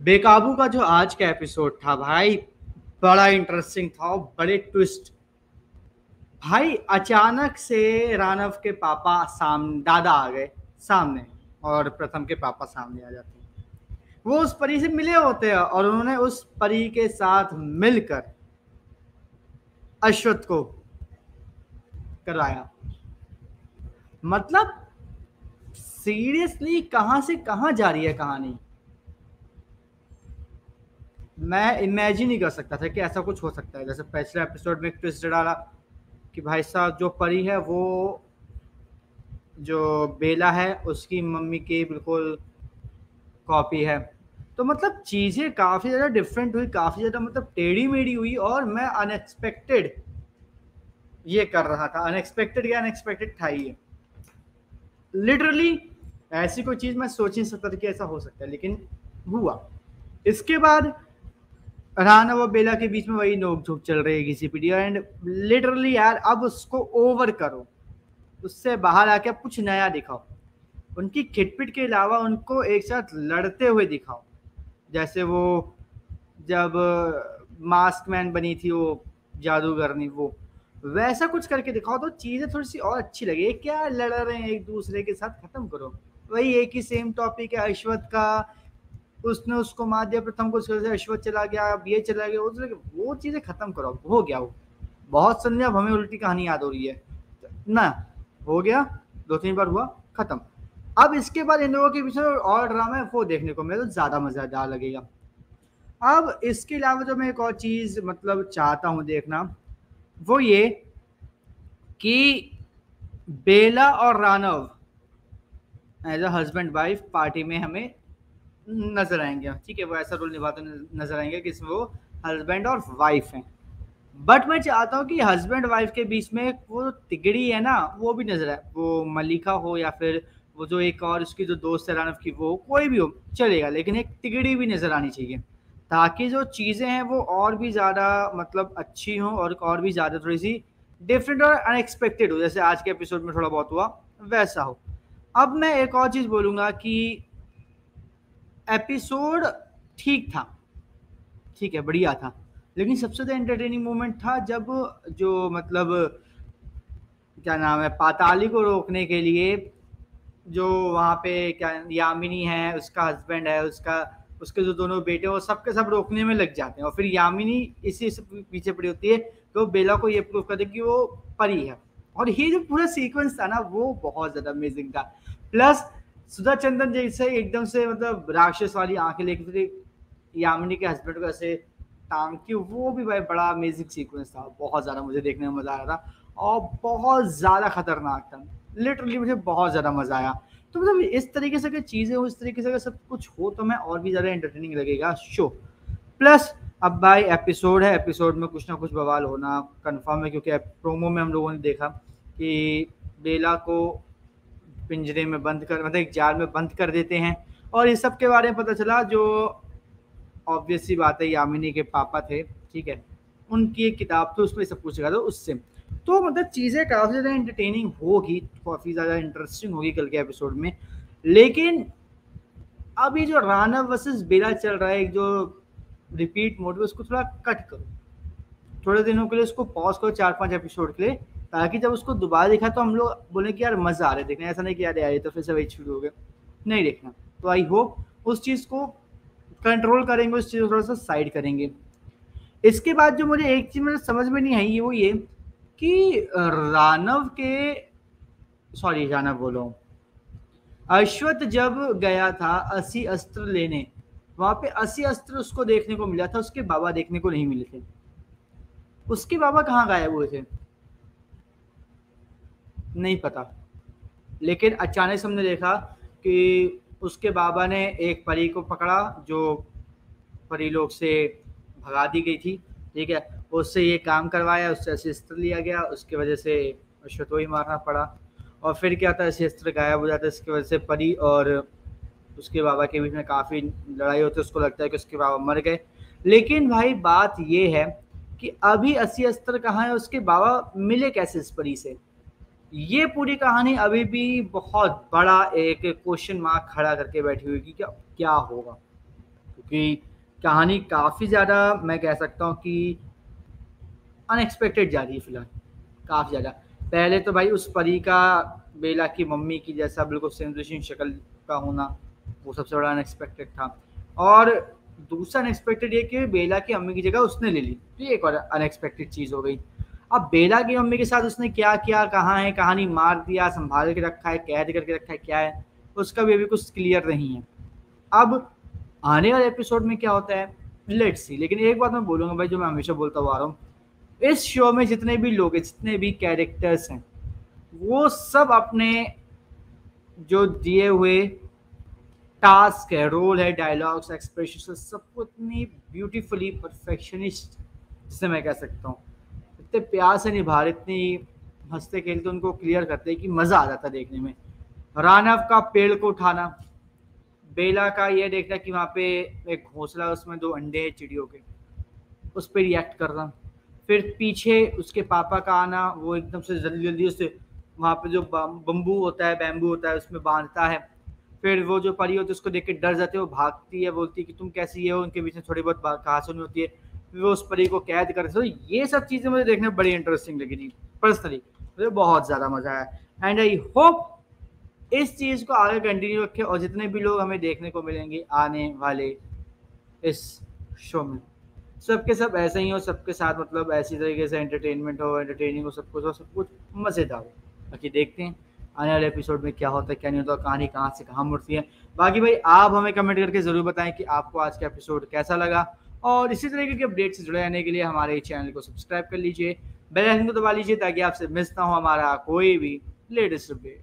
बेकाबू का जो आज का एपिसोड था भाई, बड़ा इंटरेस्टिंग था और बड़े ट्विस्ट। भाई अचानक से रानव के पापा दादा आ गए सामने, और प्रथम के पापा सामने आ जाते हैं। वो उस परी से मिले होते हैं और उन्होंने उस परी के साथ मिलकर अश्वत्थ को कराया। मतलब सीरियसली कहां से कहां जा रही है कहानी। मैं इमेजिन नहीं कर सकता था कि ऐसा कुछ हो सकता है। जैसे पिछले एपिसोड में एक ट्विस्ट डाला कि भाई साहब जो परी है वो जो बेला है उसकी मम्मी की बिल्कुल कॉपी है। तो मतलब चीज़ें काफ़ी ज़्यादा डिफरेंट हुई, काफ़ी ज़्यादा मतलब टेढ़ी मेढ़ी हुई, और मैं अनएक्सपेक्टेड ये कर रहा था। अनएक्सपेक्टेड या अनएक्सपेक्टेड था ही ये। लिटरली ऐसी कोई चीज़ मैं सोच नहीं सकता था कि ऐसा हो सकता है, लेकिन हुआ। इसके बाद राना व बेला के बीच में वही नोक झोंक चल रही है घिसी पिटी, एंड लिटरली यार अब उसको ओवर करो, उससे बाहर आके कुछ नया दिखाओ। उनकी खिटपिट के अलावा उनको एक साथ लड़ते हुए दिखाओ। जैसे वो जब मास्क मैन बनी थी वो जादूगरनी, वो वैसा कुछ करके दिखाओ तो चीज़ें थोड़ी सी और अच्छी लगे। क्या लड़ रहे हैं एक दूसरे के साथ, खत्म करो। वही एक ही सेम टॉपिक है अश्वत्थ का। उसने उसको मार दिया प्रथम को, उसकी वजह से अश्वत्थ चला गया, अब ये चला गया, वो चीज़ें खत्म करो। हो गया वो बहुत संध्या, अब हमें उल्टी कहानी याद हो रही है ना। हो गया, 2-3 बार हुआ, खत्म। अब इसके बाद इन लोगों के पीछे और ड्रामा है वो देखने को मिले तो ज़्यादा मज़ेदार लगेगा। अब इसके अलावा जो मैं एक और चीज़ मतलब चाहता हूँ देखना, वो ये कि बेला और Ranav as a husband wife party में हमें नजर आएंगे। ठीक है, वो ऐसा रोल निभाते नजर आएंगे कि इसमें वो हस्बैंड और वाइफ हैं। बट मैं चाहता हूँ कि हस्बैंड वाइफ के बीच में वो तिगड़ी है ना, वो भी नजर आए। वो मलिका हो या फिर वो जो एक और उसकी जो दोस्त है रानव की, वो कोई भी हो चलेगा, लेकिन एक तिगड़ी भी नजर आनी चाहिए, ताकि जो चीज़ें हैं वो और भी ज़्यादा मतलब अच्छी हों और भी ज़्यादा थोड़ी सी डिफरेंट और अनएक्सपेक्टेड हो। जैसे आज के एपिसोड में थोड़ा बहुत हुआ वैसा हो। अब मैं एक और चीज़ बोलूँगा कि एपिसोड ठीक था, ठीक है, बढ़िया था। लेकिन सबसे ज़्यादा एंटरटेनिंग मोमेंट था जब जो मतलब क्या नाम है, पाताली को रोकने के लिए जो वहाँ पे क्या यामिनी है, उसका हस्बैंड है, उसके जो दोनों बेटे हैं, वो सबके सब रोकने में लग जाते हैं। और फिर यामिनी इसी से पीछे पड़ी होती है तो बेला को ये प्रूव कर दे कि वो परी है। और ये जो पूरा सीक्वेंस था ना वो बहुत ज़्यादा अमेजिंग था। प्लस सुधा चंदन जैसे एकदम से मतलब राक्षस वाली आंखें लेके फिर यामिनी के हस्बैंड को ऐसे टांग के, वो भी भाई बड़ा अमेजिंग सीक्वेंस था। बहुत ज़्यादा मुझे देखने में मज़ा आ रहा था और बहुत ज़्यादा खतरनाक था। लिटरली मुझे बहुत ज़्यादा मज़ा आया। तो मतलब इस तरीके से अगर चीज़ें हो, इस तरीके से अगर सब कुछ हो तो मैं और भी ज़्यादा एंटरटेनिंग लगेगा शो। प्लस अब भाई एपिसोड है, एपिसोड में कुछ ना कुछ बवाल होना कंफर्म है, क्योंकि प्रोमो में हम लोगों ने देखा कि बेला को पिंजरे में बंद कर, मतलब एक जाल में बंद कर देते हैं। और इस सब के बारे में पता चला जो ऑब्वियस सी बात है यामिनी के पापा थे, ठीक है, उनकी एक किताब थी उसमें सब कुछ लिखा था उससे। तो मतलब चीज़ें काफ़ी ज़्यादा एंटरटेनिंग होगी, काफ़ी ज़्यादा इंटरेस्टिंग होगी कल के एपिसोड में। लेकिन अभी जो राणा वर्सेस बेला चल रहा है, एक जो रिपीट मोड में, उसको थोड़ा कट करो, थोड़े दिनों के लिए उसको पॉज करो 4-5 एपिसोड के लिए, ताकि जब उसको दोबारा देखा तो हम लोग बोले कि यार मज़ा आ रहा है देखने। ऐसा नहीं कि यार यार ये तो फिर से वही शुरू हो गया, नहीं देखना। तो आई होप उस चीज़ को कंट्रोल करेंगे, उस चीज़ को थोड़ा सा साइड करेंगे। इसके बाद जो मुझे एक चीज़ मुझे समझ में नहीं आई वो ये कि रानव के सॉरी रानव बोलो अश्वत्थ जब गया था 80 अस्त्र लेने, वहां पे 80 अस्त्र उसको देखने को मिला था, उसके बाबा देखने को नहीं मिले थे। उसके बाबा कहाँ गायब हुए थे नहीं पता। लेकिन अचानक से हमने देखा कि उसके बाबा ने एक परी को पकड़ा जो परी लोग से भगा दी गई थी, ठीक है, उससे ये काम करवाया, उससे अस्त्र लिया गया, उसकी वजह से अश्वत्थ ही मारना पड़ा। और फिर क्या था, अस्त्र गायब हो जाता है, इसकी वजह से परी और उसके बाबा के बीच में काफ़ी लड़ाई होती है। उसको लगता है कि उसके बाबा मर गए। लेकिन भाई बात ये है कि अभी 80 अस्त्र कहाँ है, उसके बाबा मिले कैसे इस परी से, ये पूरी कहानी अभी भी बहुत बड़ा एक क्वेश्चन मार्क खड़ा करके बैठी हुई कि क्या क्या होगा। क्योंकि कहानी काफ़ी ज़्यादा, मैं कह सकता हूँ कि अनएक्सपेक्टेड जा रही है फिलहाल, काफ़ी ज़्यादा। पहले तो भाई उस परी का बेला की मम्मी की जैसा बिल्कुल सेम टू सेम शक्ल का होना, वो सबसे बड़ा अनएक्सपेक्टेड था। और दूसरा अनएक्सपेक्टेड ये कि बेला की मम्मी की जगह उसने ले ली, तो ये एक और अनएक्सपेक्टेड चीज़ हो गई। अब बेला की मम्मी के साथ उसने क्या किया, कहाँ है, कहानी मार दिया, संभाल के रखा है, कैद करके रखा है, क्या है, उसका भी अभी कुछ क्लियर नहीं है। अब आने वाले एपिसोड में क्या होता है, लेट्स सी। लेकिन एक बात मैं बोलूँगा भाई, जो मैं हमेशा बोलता हुआ आ रहा हूँ, इस शो में जितने भी लोग हैं, जितने भी कैरेक्टर्स हैं, वो सब अपने जो दिए हुए टास्क है, रोल है, डायलॉग्स, एक्सप्रेशन, सबको इतनी ब्यूटीफुली परफेक्शनिस्ट, जिसे मैं कह सकता हूँ, इतने प्यार से निभा रहे, इतनी हंसते खेलते उनको क्लियर करते हैं कि मज़ा आ जाता है देखने में। रानव का पेड़ को उठाना, बेला का ये देखना कि वहाँ पे एक घोंसला, उसमें 2 अंडे हैं चिड़ियों के, उस पे रिएक्ट करना। फिर पीछे उसके पापा का आना, वो एकदम से जल्दी-जल्दी उसे वहाँ पे जो बम्बू होता है, बैम्बू होता है, उसमें बाँधता है। फिर वो जो परी होती है उसको देख के डर जाती है, वो भागती है, बोलती है कि तुम कैसी है हो, उनके बीच में थोड़ी बहुत कहासुनी होती है। फिर वो उस परी को कैद करते, तो ये सब चीज़ें मुझे देखने में बड़ी इंटरेस्टिंग लगी थी पर्सनली, मुझे बहुत ज़्यादा मज़ा आया। एंड आई होप इस चीज़ को आगे कंटिन्यू रखें, और जितने भी लोग हमें देखने को मिलेंगे आने वाले इस शो में, सबके सब ऐसे ही हो, सबके साथ मतलब ऐसी तरीके से एंटरटेनमेंट हो, एंटरटेनिंग हो, सब कुछ हो, सब कुछ मज़ेदार हो। बाकी देखते हैं आने वाले एपिसोड में क्या होता है, क्या नहीं होता, कहानी कहाँ से कहाँ मुड़ती है। बाकी भाई आप हमें कमेंट करके ज़रूर बताएं कि आपको आज का एपिसोड कैसा लगा, और इसी तरीके के अपडेट से जुड़े रहने के लिए हमारे चैनल को सब्सक्राइब कर लीजिए, बेल आइकन को दबा लीजिए, ताकि आपसे मिस ना हो हमारा कोई भी लेटेस्ट अपडेट।